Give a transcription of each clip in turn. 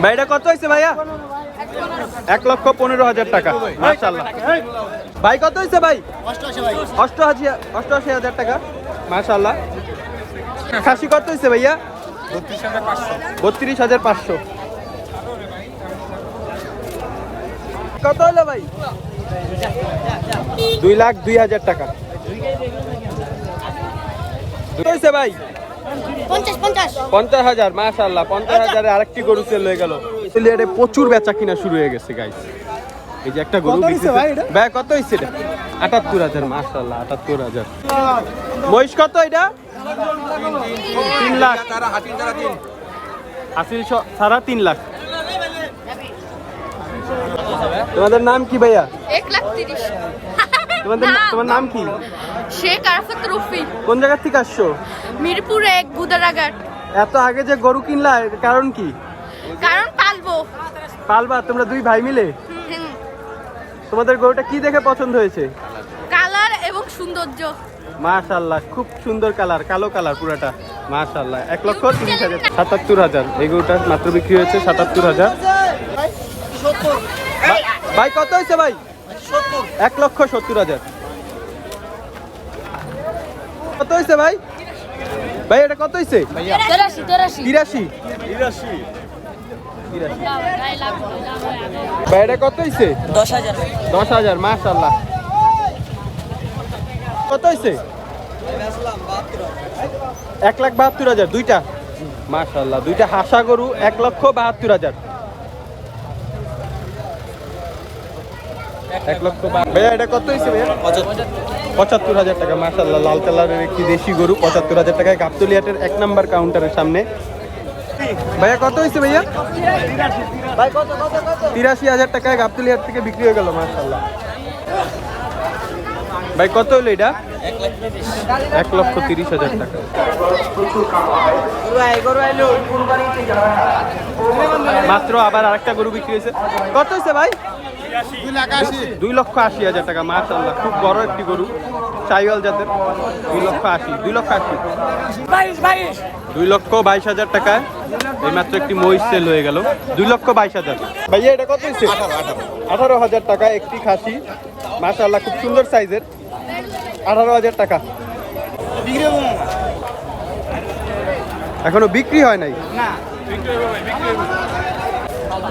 ভাইটা কত হয়েছে ভাইয়া? 1,15,000 টাকা। মাশাআল্লাহ। ভাই কত হয়েছে ভাই? 88,000 টাকা। মাশাআল্লাহ। খাসি কত হয়েছে ভাইয়া? 32,500। কত হলো ভাই? 2,02,000 টাকা। কত হয়েছে ভাই? 50,000। মাশাআল্লাহ। 50,000 আরেকটি গরু সেল হয়ে গেল। সিলেটে প্রচুর বেচা কিনা শুরু হয়ে গেছে গাইস। এই যে একটা গরু বিক্রি ভাই কত হইছে এটা? 78,000। মাশাআল্লাহ 78,000। মহিষ কত এটা? 3 লাখ। আসিল সারা 3 লাখ। তোমাদের নাম কি ভাইয়া? 1,30,000। তোমার নাম কি? শেখ আরাফাত রফি। কোন জায়গা থেকে আসছো? মিরপুর 1 বুদারাঘাট। এত আগে যে গরু কিনলা এর কারণ কি? কারণ পালবো। পালবা তোমরা দুই ভাই মিলে? তোমাদের গরুটা কি দেখে পছন্দ হয়েছে? কালার এবং সৌন্দর্য। মাশাআল্লাহ খুব সুন্দর কালার, কালো কালার পুরাটা। মাশাআল্লাহ। 1,30,000। 77,000। এই গরুটা মাত্র বিক্রি হয়েছে 77,000। ভাই কত হয়েছে ভাই? 1,70,000। কত হয়েছে ভাই? ভাই এটা কত হয়েছে? 83। ভাই এটা কত হয়েছে? 10,000। মাশাআল্লাহ। কত হয়েছে? 1,72,000 দুইটা। মাশাআল্লাহ দুইটা হাসা গরু 1,72,000। 1,72,000। ভাইয়া এটা কত হয়েছে ভাইয়া? 75,000 টাকা। মাশাআল্লাহ লাল কালারের একটি দেশি গরু 75,000 টাকায় গাবতলিয়াটের 1 নাম্বার কাউন্টারের সামনে। ভাইয়া কত হয়েছে ভাইয়া? 83,000 টাকায় গাবতলিয়াট থেকে বিক্রি হয়ে গেল। মাশাআল্লাহ। ভাই কত হলো এটা? 1,30,000 টাকা। মাত্র আবার আরেকটা গরু বিক্রি হয়েছে। কত হয়েছে ভাই? 2,80,000 টাকা। মাশাআল্লাহ খুব বড় একটি গরু, চাইওয়াল জাতের। 2,80,000। 2,22,000 টাকায় এই মাত্র একটি মহিষ সেল হয়ে গেল। 2,22,000। ভাইয়া এটা কত হয়েছে? 18,000 টাকা একটি খাসি। মাশাআল্লাহ খুব সুন্দর সাইজের। 18,000 টাকা। এখনো বিক্রি হয় নাই।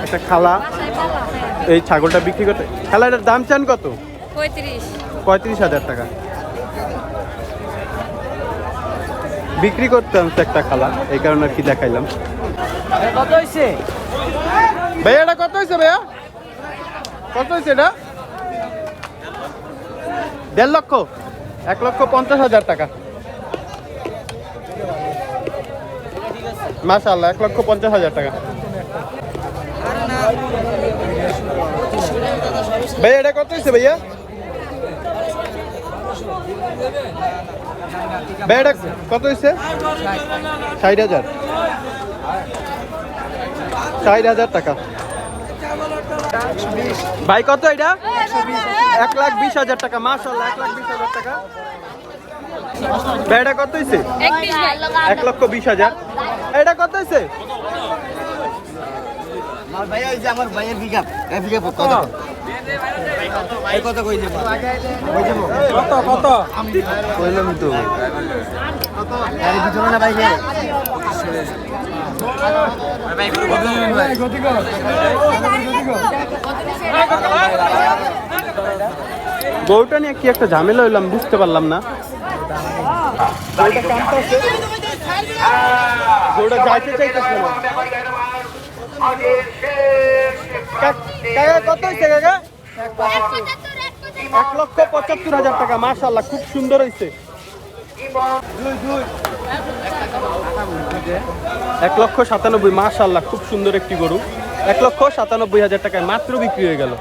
একটা খালা এই ছাগলটা বিক্রি করতে, খালাটার দাম চান কত? 35,000 টাকা বিক্রি করতে আনছে একটা খালা, এই কারণে আর কি দেখাইলাম। কত হয়েছে ভাইয়া এটা কত হয়েছে? ভাইয়া কত হয়েছে এটা? 1.5 লক্ষ। 1,50,000 টাকা। মাশাআল্লাহ 1,50,000 টাকা। ভাইয়া এটা কত হয়েছে ভাইয়া? ভাইয়া এটা কত হয়েছে? 60,000। 60,000 টাকা। ভাই কত এটা? 1,20,000 টাকা। মাশাআল্লাহ 1,20,000 টাকা। ভাই এটা কত হয়েছে? 1,20,000। এটা কত হয়েছে? ভাইয়া ওই যে আমার ভাইয়ের পিকআপ কত কত কই দেব কত কত কইলাম তো আরে ভিতরে না ভাই গরুটা নিয়ে কি একটা ঝামেলা হইলাম বুঝতে পারলাম না। গরুটা যাইতে চাইতেছে না। কাকা কত হয়েছে কাকা? 1,75,000 টাকা। মাশাআল্লাহ খুব সুন্দর হয়েছে। 1,97,000। মাশাআল্লাহ খুব সুন্দর একটি গরু। 1,97,000 টাকায় মাত্র বিক্রি হয়ে গেল।